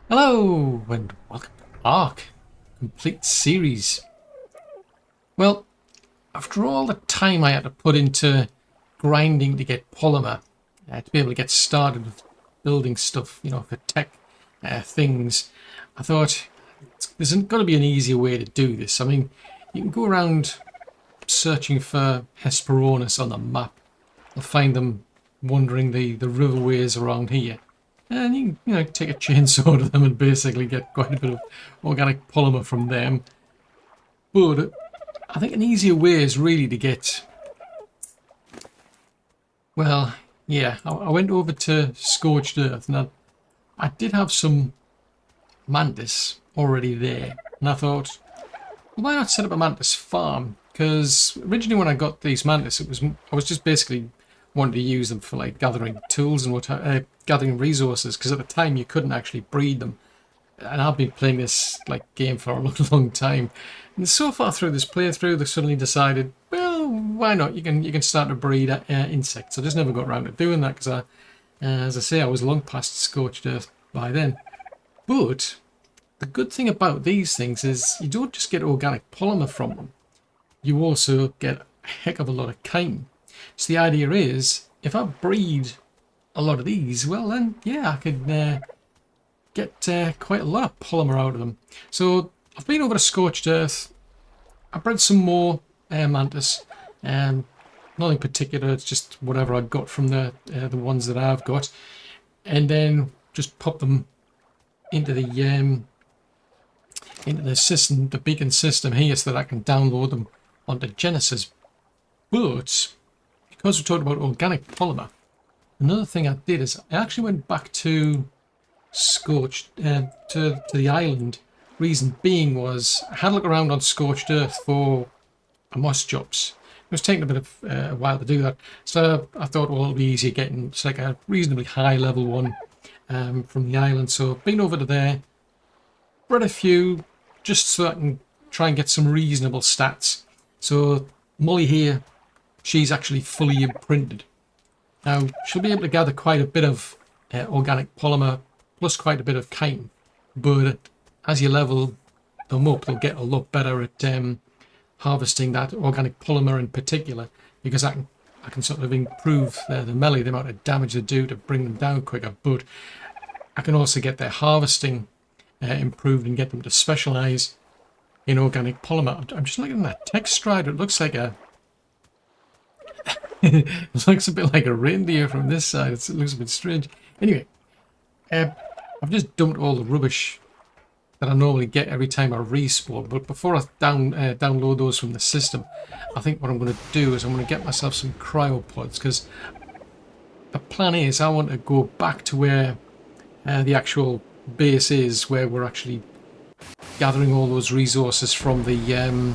Hello and welcome to ARK Complete Series. Well, after all the time I had to put into grinding to get polymer, to be able to get started with building stuff, for tech things, I thought there's got to be an easier way to do this. I mean, you can go around searching for Hesperornis on the map. You'll find them wandering the riverways around here. And you can, take a chainsaw to them and basically get quite a bit of organic polymer from them. But I think an easier way is really to get... Well, yeah, I went over to Scorched Earth and I did have some Mantis already there. And I thought, well, why not set up a Mantis farm? Because originally when I got these Mantis, I was just basically wanted to use them for like gathering tools and gathering resources, because at the time you couldn't actually breed them. And I've been playing this game for a long time, and so far through this playthrough they suddenly decided, well, why not, you can start to breed insects. I just never got around to doing that because as I say, I was long past Scorched Earth by then. But the good thing about these things is you don't just get organic polymer from them, you also get a heck of a lot of chitin. So the idea is, if I breed a lot of these, well then, yeah, I could get quite a lot of polymer out of them. So I've been over to Scorched Earth. I bred some more Mantis. Nothing particular, it's just whatever I got from the ones that I've got. And then just pop them into the system, the beacon system here, so that I can download them onto Genesis. But because we talked about organic polymer, another thing I did is I actually went back to Scorched, to the island. Reason being was I had a look around on Scorched Earth for a Moschops. It was taking a bit of a while to do that, so I thought, well, it'll be easier getting it's like a reasonably high level one from the island. So been over to there, bred a few just so I can try and get some reasonable stats. So Molly here, she's actually fully imprinted. Now, she'll be able to gather quite a bit of organic polymer, plus quite a bit of chitin. But as you level them up, they'll get a lot better at harvesting that organic polymer in particular, because I can sort of improve the melee, the amount of damage they do to bring them down quicker. But I can also get their harvesting improved and get them to specialize in organic polymer. I'm just looking at that text strider. It looks like a... it looks a bit like a reindeer from this side. It looks a bit strange. Anyway, I've just dumped all the rubbish that I normally get every time I respawn. But before I download those from the system, I think what I'm going to do is I'm going to get myself some cryopods, because the plan is I want to go back to where the actual base is, where we're actually gathering all those resources from the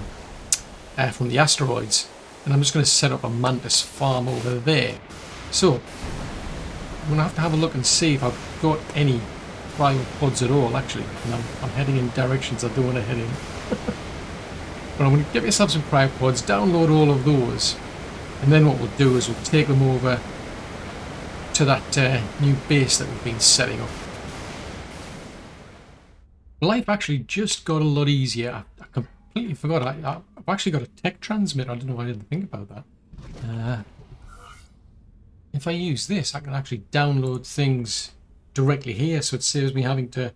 asteroids. And I'm just going to set up a Mantis farm over there. So I'm going to have a look and see if I've got any cryopods at all, actually. And I'm heading in directions I don't want to head in. But I'm going to get myself some cryopods, download all of those, and then what we'll do is we'll take them over to that new base that we've been setting up. Life actually just got a lot easier. I completely forgot. I've actually got a tech transmitter. I don't know why I didn't think about that. If I use this, I can actually download things directly here, so it saves me having to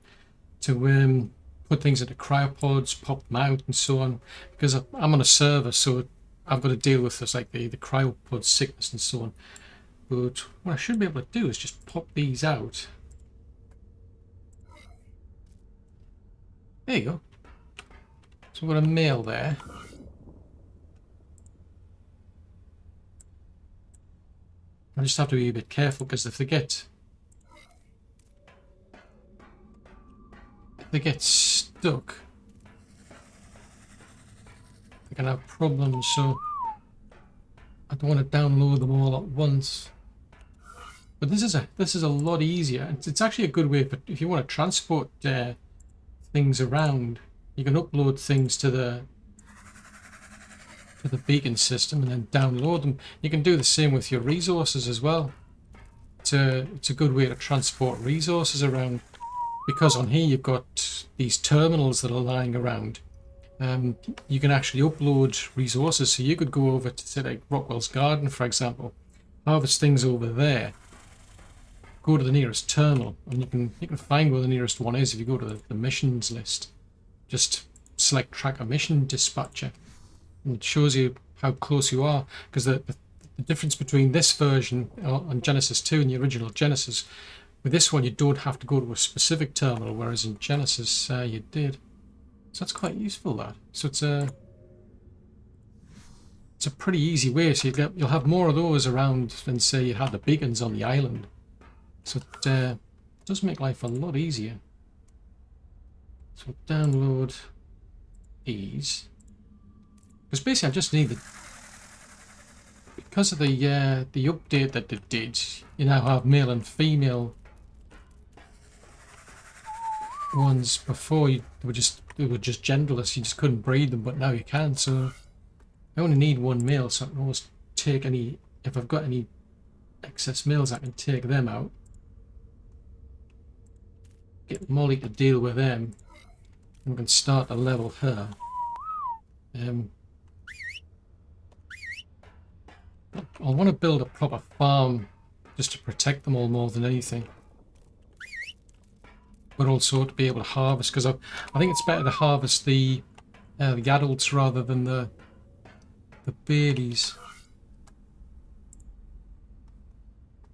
put things into cryopods, pop them out, and so on. Because I'm on a server, so I've got to deal with this, like the cryopod sickness and so on. But what I should be able to do is just pop these out. There you go. So we've got a male there. I just have to be a bit careful, because if they get stuck, they can have problems. So I don't want to download them all at once. But this is a lot easier. It's actually a good way for if you want to transport things around. You can upload things to the beacon system and then download them. You can do the same with your resources as well. It's a good way to transport resources around. because on here you've got these terminals that are lying around, you can actually upload resources. So you could go over to, say, like Rockwell's Garden, for example, harvest things over there, go to the nearest terminal, and you can find where the nearest one is if you go to the missions list. Just select track a mission dispatcher, and it shows you how close you are, because the difference between this version on Genesis 2 and the original Genesis, with this one you don't have to go to a specific terminal, whereas in Genesis you did. So that's quite useful, that. So it's a pretty easy way. So you'll have more of those around than, say, you had the beacons on the island. So it does make life a lot easier. So download these, because basically I just need the, because of the update that they did, you now have male and female ones. Before they were just genderless, you just couldn't breed them, but now you can. So I only need one male, so I can always take any, if I've got any excess males, I can take them out, get Molly to deal with them, and we can start to level her. I'll want to build a proper farm just to protect them all more than anything, but also to be able to harvest, because I think it's better to harvest the adults rather than the babies.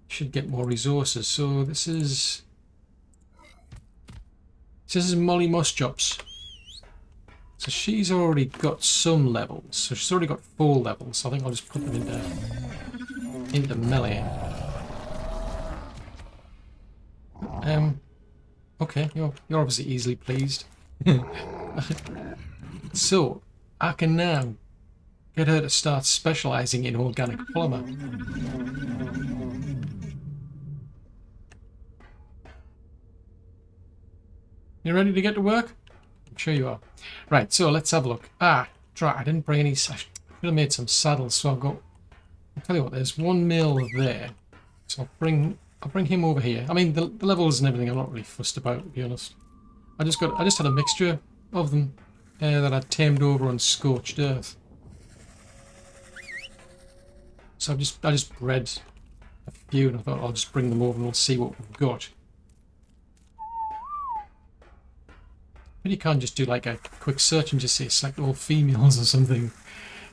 Should get more resources. So this is Molly Moschops. So she's already got some levels. So she's already got 4 levels. So I think I'll just put them into melee. Okay, you're obviously easily pleased. So I can now get her to start specializing in organic polymer. You ready to get to work? I'm sure you are. Right, so let's have a look. I didn't bring any. I should have made some saddles. So I've got. I'll tell you what. There's one male there. So I'll bring him over here. I mean, the levels and everything, I'm not really fussed about, to be honest. I just had a mixture of them that I tamed over on Scorched Earth. So I just bred a few, and I thought I'll just bring them over and we'll see what we've got. But you can't just do like a quick search and just say select all females or something.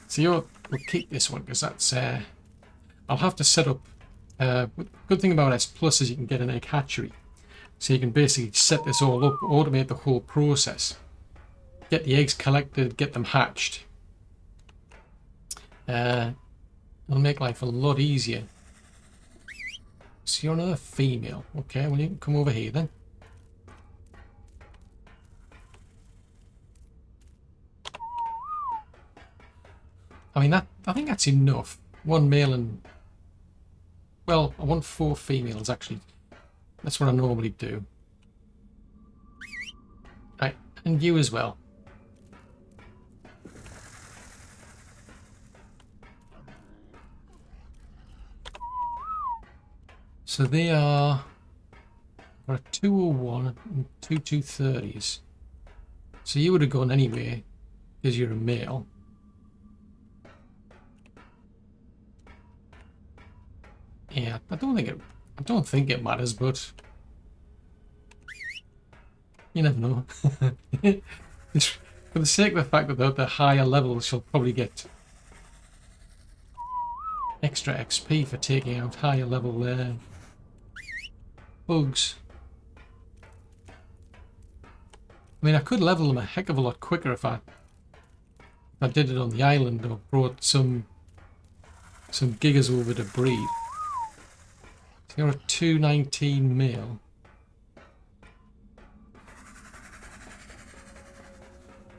So we'll keep this one, because that's I'll have to set up. Good thing about S Plus is you can get an egg hatchery, so you can basically set this all up, automate the whole process, get the eggs collected, get them hatched. It'll make life a lot easier. So you're another female. Okay, well, you can come over here then. I mean, I think that's enough. One male and... Well, I want 4 females, actually. That's what I normally do. Right, and you as well. So they are... a 201 and 2 230s. So you would have gone anyway, because you're a male. Yeah, I don't think it matters, but you never know. Just for the sake of the fact that the higher levels, she'll probably get extra XP for taking out higher level bugs. I mean, I could level them a heck of a lot quicker if I did it on the island, or brought some gigas over to breed. You're a 219 male.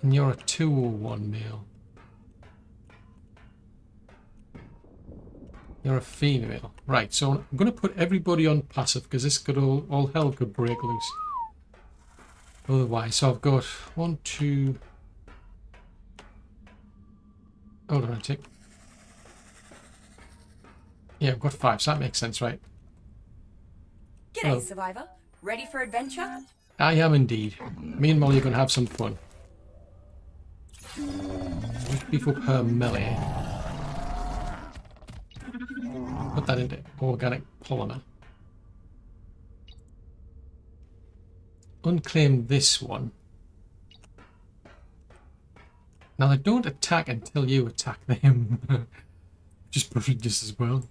And you're a 201 male. You're a female. Right, so I'm going to put everybody on passive, because this could all hell could break loose. Otherwise, so I've got 1, 2... Hold on a tick. Yeah, I've got 5, so that makes sense, right? G'day, Survivor. Ready for adventure? I am indeed. Me and Molly are going to have some fun. Let's beef up her melee. Put that into organic polymer. Unclaim this one. Now they don't attack until you attack them. Just as well.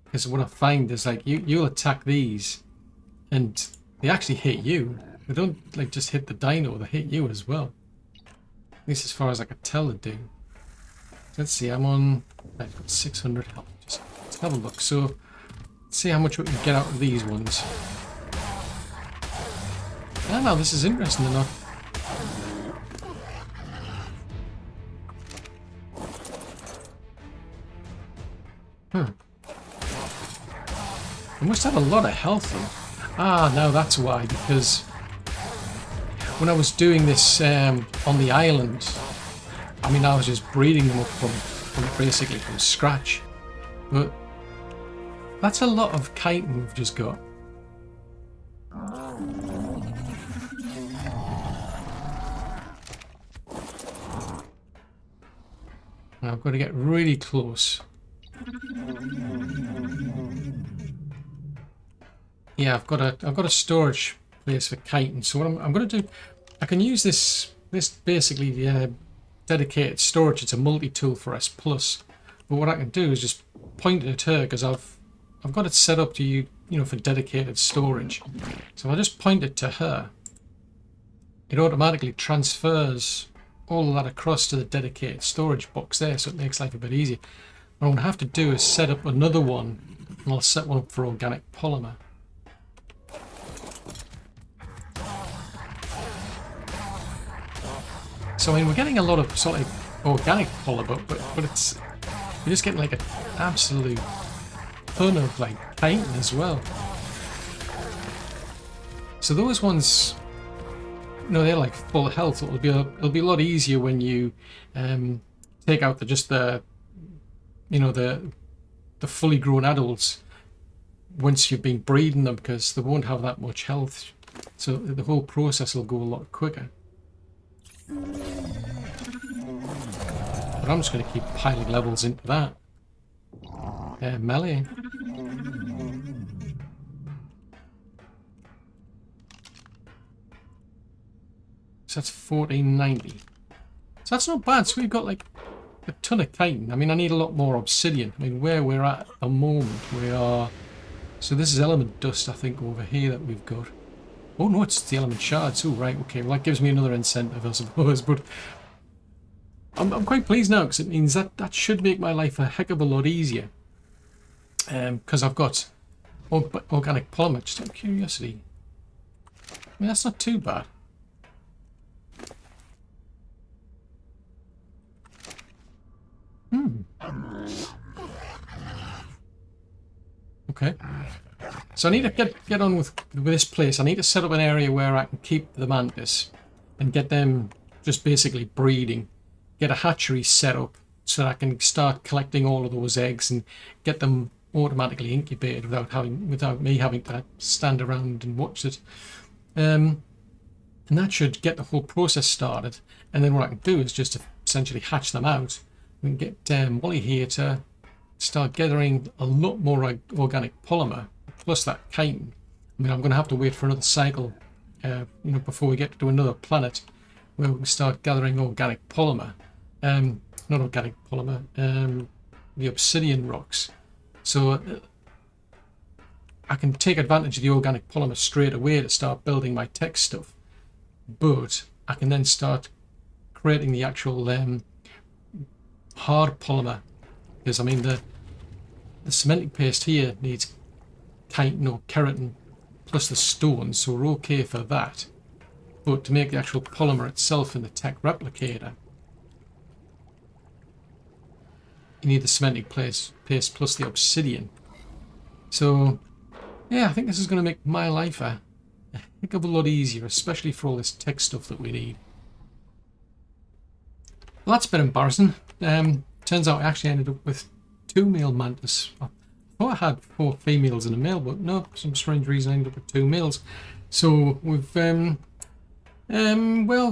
Because what I find is like you'll attack these and they actually hit you. They don't like just hit the dino, they hit you as well. At least as far as I can tell they do. Let's see, I'm on, I've got 600 health. Just let's have a look. So let's see how much we can get out of these ones. Ah, now this is interesting enough. They must have a lot of health in. Ah, now that's why, because when I was doing this on the island, I mean, I was just breeding them up from basically from scratch. But that's a lot of chitin we've just got. Now I've got to get really close. Yeah, I've got a storage place for chitin. So what I'm going to do, I can use this basically dedicated storage. It's a multi-tool for S+. But what I can do is just point it at her because I've got it set up to you know for dedicated storage. So if I just point it to her, it automatically transfers all of that across to the dedicated storage box there, so it makes life a bit easier. What I'm going to have to do is set up another one, and I'll set one up for organic polymer. So I mean, we're getting a lot of sort of organic polymer, but it's we're just getting like an absolute ton of like chitin as well. So those ones, you know, they're like full health. It'll be a lot easier when you take out the fully grown adults once you've been breeding them, because they won't have that much health. So the whole process will go a lot quicker. But I'm just going to keep piling levels into that. Melee. So that's 1490. So that's not bad. So we've got like a ton of chitin. I mean, I need a lot more obsidian. I mean, where we're at the moment, we are... So this is element dust, I think, over here that we've got. Oh no, it's the element shards. Oh, right, okay. Well, that gives me another incentive, I suppose. But I'm quite pleased now, because it means that should make my life a heck of a lot easier. Because I've got organic polymer. Just out of curiosity. I mean, that's not too bad. Okay. So I need to get on with this place. I need to set up an area where I can keep the mantis and get them just basically breeding. Get a hatchery set up so that I can start collecting all of those eggs and get them automatically incubated without me having to stand around and watch it. And that should get the whole process started. And then what I can do is just essentially hatch them out and get Molly here to start gathering a lot more organic polymer, plus that chitin. I mean, I'm going to have to wait for another cycle, before we get to another planet where we can start gathering organic polymer. Not organic polymer, the obsidian rocks. So I can take advantage of the organic polymer straight away to start building my tech stuff. But I can then start creating the actual hard polymer. Because, I mean, the cementing paste here needs chitin or keratin plus the stones, so we're okay for that. But to make the actual polymer itself in the tech replicator, you need the cementing paste plus the obsidian. So, yeah, I think this is going to make my life a heck of a lot easier, especially for all this tech stuff that we need. Well, that's a bit embarrassing. Turns out I actually ended up with 2 male mantis. I thought I had 4 females and a male, but no, for some strange reason I ended up with 2 males. So we've well,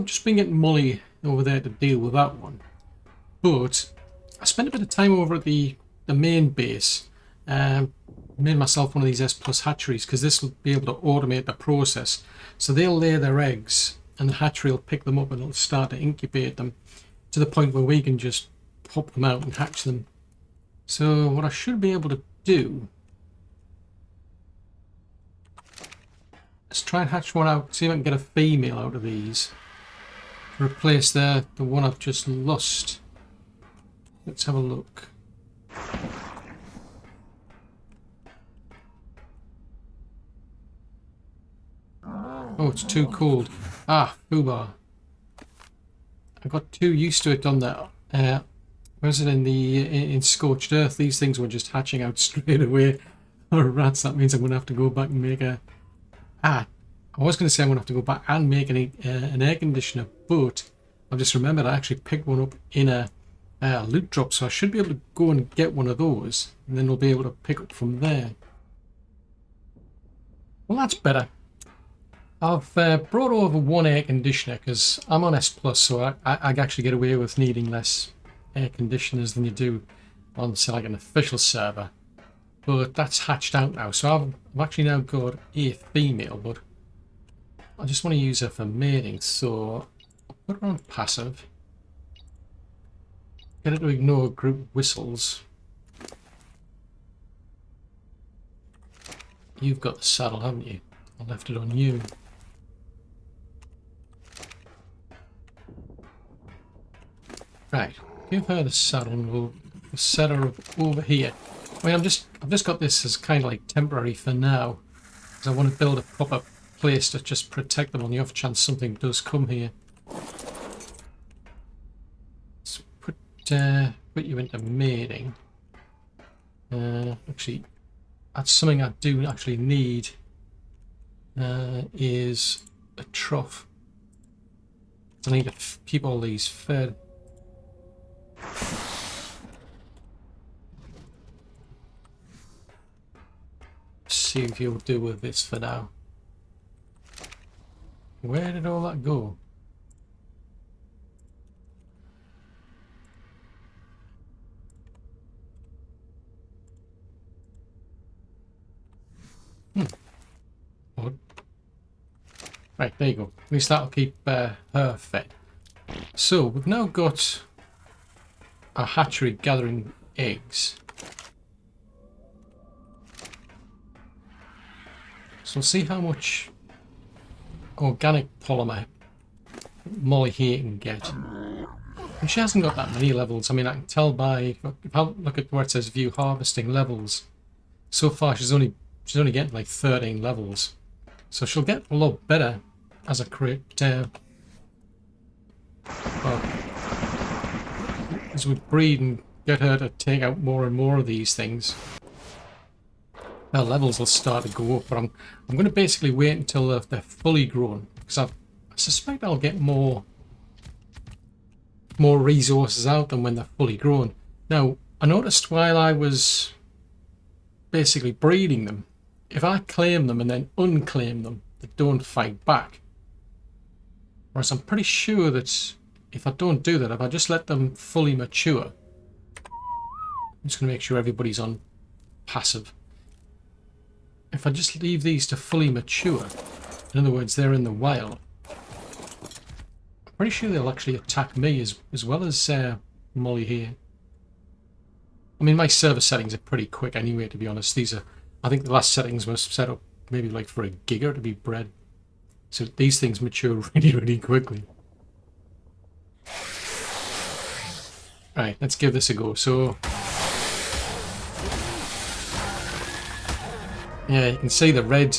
just been getting Molly over there to deal with that one. But I spent a bit of time over at the main base. Made myself one of these S+ hatcheries because this will be able to automate the process. So they'll lay their eggs and the hatchery will pick them up and it'll start to incubate them to the point where we can just pop them out and hatch them. So what I should be able to do is try and hatch one out, see if I can get a female out of these to replace the one I've just lost. Let's have a look. Oh, it's too cold. Ah, foobar. I got too used to it on that. Was it in Scorched Earth? These things were just hatching out straight away. Oh, rats, that means I'm going to have to go back and make a... I was going to say I'm going to have to go back and make an air conditioner, but I've just remembered I actually picked one up in a loot drop, so I should be able to go and get one of those, and then we'll be able to pick up from there. Well, that's better. I've brought over 1 air conditioner because I'm on S+, so I actually get away with needing less air conditioners than you do on, say, like an official server. But that's hatched out now, so I've actually now got a female, but I just want to use her for mating, so I'll put her on passive. Get her to ignore group whistles. You've got the saddle, haven't you? I left it on you. Right, give her the saddle and we'll set her over here. I mean, I've just got this as kind of like temporary for now, because I want to build a proper place to just protect them on the off chance something does come here. Let's put you into mating. Actually, that's something I do actually need. Is a trough. I need to keep all these fed. See if you'll do with this for now. Where did all that go? Odd. Right, there you go. At least that'll keep her fed. So we've now got a hatchery gathering eggs. So we'll see how much organic polymer Molly here can get. And she hasn't got that many levels. I mean, I can tell by, if I look at where it says view harvesting levels, so far she's only getting like 13 levels. So she'll get a lot better as I create, well, as we breed and get her to take out more and more of these things. Her levels will start to go up, but I'm going to basically wait until they're fully grown, because I suspect I'll get more resources out than when they're fully grown. Now, I noticed while I was basically breeding them, if I claim them and then unclaim them, they don't fight back. Whereas I'm pretty sure that if I don't do that, if I just let them fully mature, I'm just going to make sure everybody's on passive. If I just leave these to fully mature, in other words, they're in the wild, I'm pretty sure they'll actually attack me as well as Molly here. I mean, my server settings are pretty quick anyway, to be honest. These are, I think the last settings were set up maybe like for a giga to be bred. So these things mature really, really quickly. Right, let's give this a go. So, yeah, you can see the red.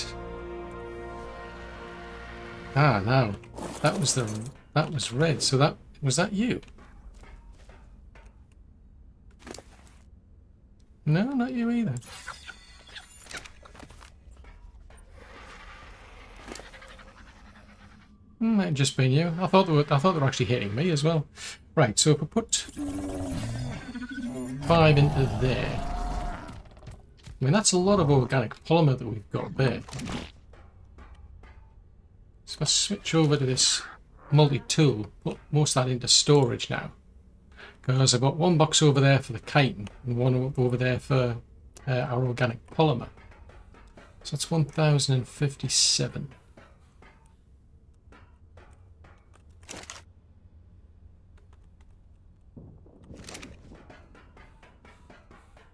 Ah, now that was red. So was that you? No, not you either. Might have just been you. I thought they were actually hitting me as well. Right, so if we put 5 into there, I mean, that's a lot of organic polymer that we've got there. So if I switch over to this multi-tool, put most of that into storage now. Because I've got one box over there for the chitin and one over there for our organic polymer. So that's 1057.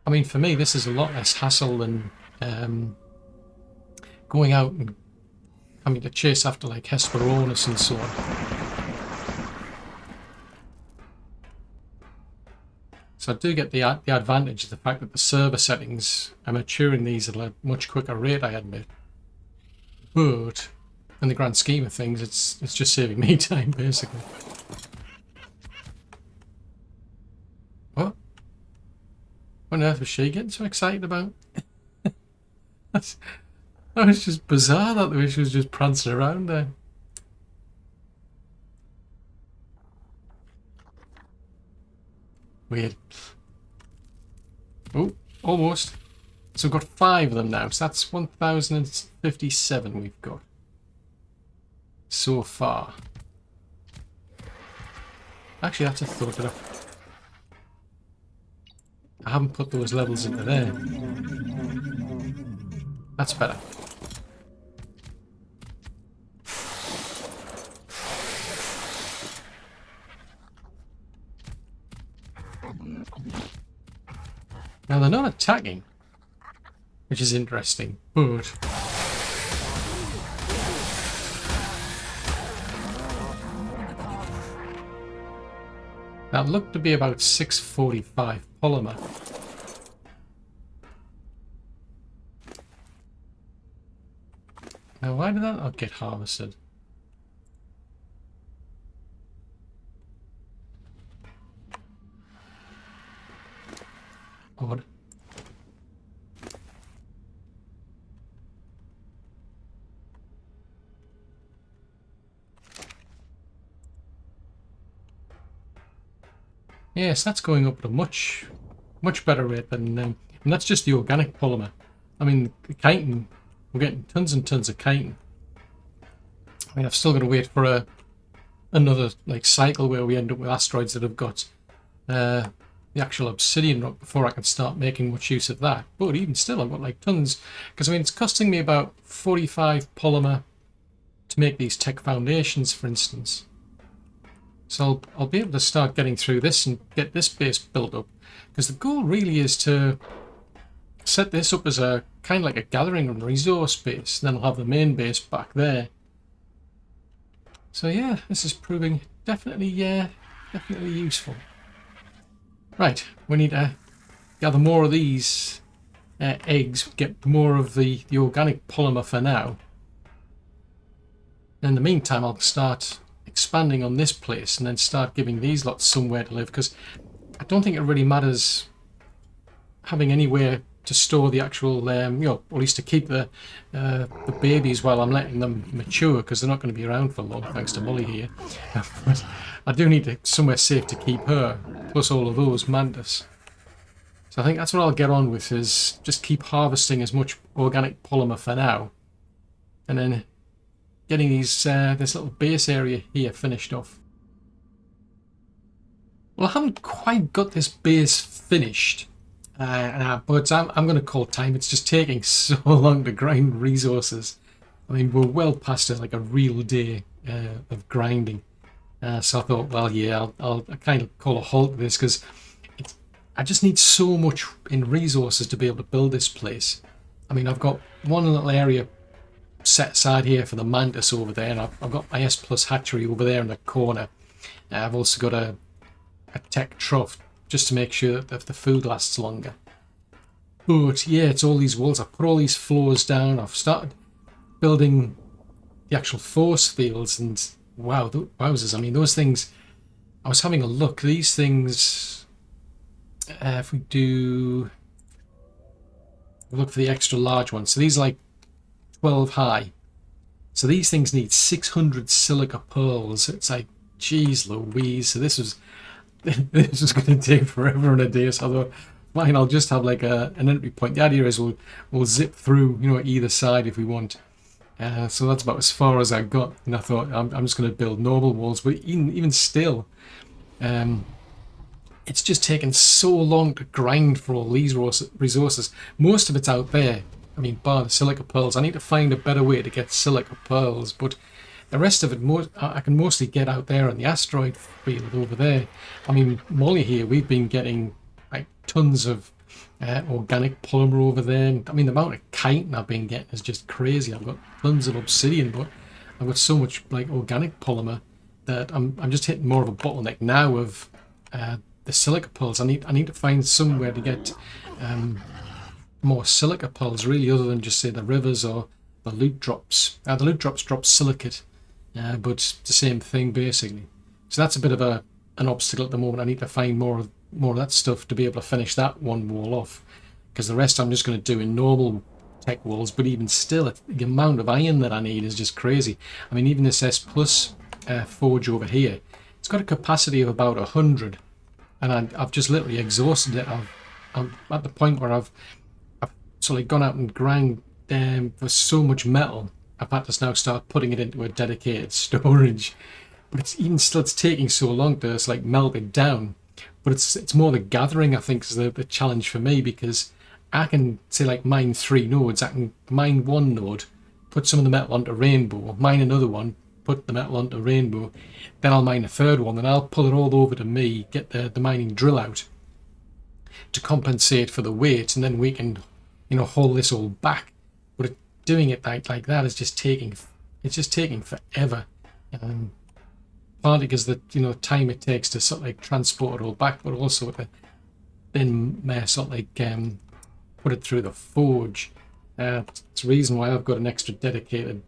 I mean, for me, this is a lot less hassle than going out and having to chase after like Hesperornis and so on. So I do get the advantage of the fact that the server settings are maturing these at a much quicker rate, I admit. But in the grand scheme of things, it's just saving me time, basically. What? What on earth was she getting so excited about? That was just bizarre that the way she was just prancing around there. Weird. Oh, almost. So we've got 5 of them now. So that's 1057 we've got so far. Actually, that's a thought that I haven't put those levels into there. That's better. Now they're not attacking, which is interesting, but that looked to be about 645 polymer. Now why did that not get harvested? Odd. Yes, that's going up at a much better rate than, and that's just the organic polymer. I mean, the chitin, we're getting tons and tons of chitin. I mean, I've still got to wait for another like cycle where we end up with asteroids that have got the actual obsidian rock before I can start making much use of that. But even still, I've got like tons, because I mean, it's costing me about 45 polymer to make these tech foundations, for instance. So I'll be able to start getting through this and get this base built up, because the goal really is to set this up as a kind of like a gathering and resource base, and then I'll have the main base back there. So yeah, this is proving definitely useful. Right, we need to gather more of these eggs, get more of the organic polymer for now. In the meantime, I'll start expanding on this place and then start giving these lots somewhere to live, because I don't think it really matters having anywhere to store the actual, you know, or at least to keep the babies while I'm letting them mature, because they're not going to be around for long, thanks to Molly here. But I do need somewhere safe to keep her, plus all of those Mantis. So I think that's what I'll get on with, is just keep harvesting as much organic polymer for now, and then getting these this little base area here finished off. Well, I haven't quite got this base finished, but I'm going to call time. It's just taking so long to grind resources. I mean, we're well past it, like a real day of grinding. So I thought, well, yeah, I'll kind of call a halt to this, because I just need so much in resources to be able to build this place. I mean, I've got one little area set aside here for the Mantis over there, and I've got my S Plus hatchery over there in the corner. I've also got a tech trough just to make sure that the food lasts longer. But yeah, it's all these walls. I've put all these floors down. I've started building the actual force fields, and wow, wowzers. I mean, those things, I was having a look. These things, if we look for the extra large ones. So these are like 12 high. So these things need 600 silica pearls. It's like, geez Louise. So this was going to take forever and a day. So I thought, fine. I'll just have like an entry point. The idea is we'll zip through, you know, either side if we want. So that's about as far as I got. And I thought I'm just going to build normal walls. But even still, it's just taken so long to grind for all these resources. Most of it's out there. I mean, bar the silica pearls. I need to find a better way to get silica pearls, but the rest of it, I can mostly get out there on the asteroid field over there. I mean, Molly here, we've been getting like tons of organic polymer over there. I mean, the amount of chitin I've been getting is just crazy. I've got tons of obsidian, but I've got so much like organic polymer that I'm just hitting more of a bottleneck now of the silica pearls. I need to find somewhere to get more silica pearls, really, other than just say the rivers or the loot drops. The loot drops drop silicate, but it's the same thing basically. So that's a bit of an obstacle at the moment. I need to find more of that stuff to be able to finish that one wall off, because the rest I'm just going to do in normal tech walls. But even still, the amount of iron that I need is just crazy. I mean, even this S plus forge over here, it's got a capacity of about 100, and I've just literally exhausted it. I'm at the point where I've sort of gone out and ground for so much metal. I've had to now start putting it into a dedicated storage. But it's taking so long to just like melt it down. But it's more the gathering, I think, is the challenge for me, because I can say like mine 3 nodes. I can mine one node, put some of the metal onto rainbow, mine another one, put the metal onto rainbow, then I'll mine a third one, then I'll pull it all over to me, get the mining drill out to compensate for the weight, and then we can, you know, hold this all back. But doing it like that is just taking forever. Partly because the time it takes to sort of like transport it all back, but also to then sort of like put it through the forge. It's the reason why I've got an extra dedicated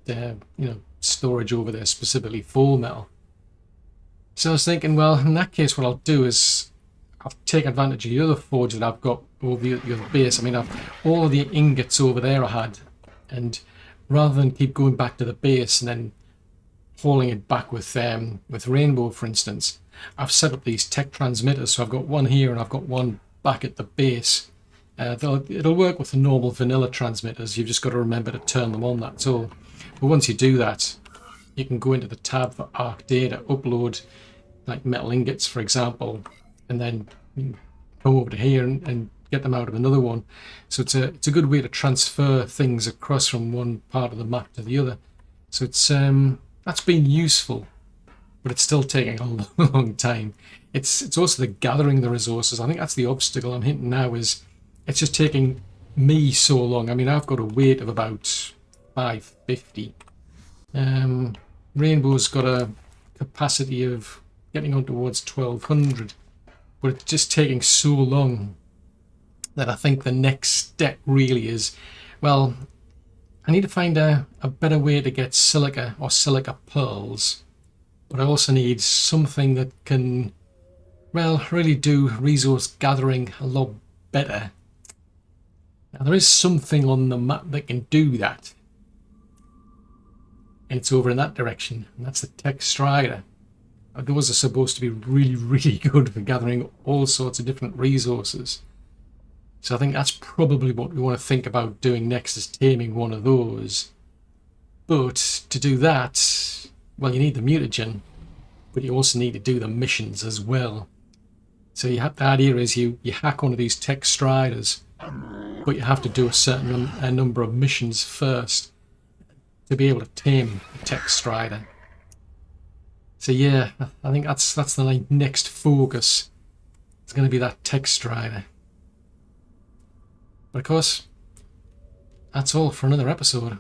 storage over there specifically for metal. So I was thinking, well, in that case, what I'll do is I'll take advantage of the other forge that I've got over the other base. I mean, all of the ingots over there I had, and rather than keep going back to the base and then hauling it back with rainbow, for instance, I've set up these tech transmitters. So I've got one here and I've got one back at the base. It'll work with the normal vanilla transmitters. You've just got to remember to turn them on, that's all. But once you do that, you can go into the tab for ARK data, upload like metal ingots, for example, and then come over to here and get them out of another one. So it's a good way to transfer things across from one part of the map to the other. So it's that's been useful, but it's still taking a long time. It's also the gathering the resources. I think that's the obstacle I'm hitting now, is it's just taking me so long. I mean, I've got a weight of about 550. Rainbow's got a capacity of getting on towards 1200, but it's just taking so long that I think the next step really is, well, I need to find a better way to get silica or silica pearls, but I also need something that can, well, really do resource gathering a lot better. Now, there is something on the map that can do that, and it's over in that direction, and that's the tech strider. Those are supposed to be really, really good for gathering all sorts of different resources. So I think that's probably what we want to think about doing next, is taming one of those. But to do that, well, you need the mutagen, but you also need to do the missions as well. So the idea is you hack one of these tech striders, but you have to do a certain number of missions first to be able to tame the tech strider. So yeah, I think that's the next focus. It's going to be that tech strider. But of course, that's all for another episode.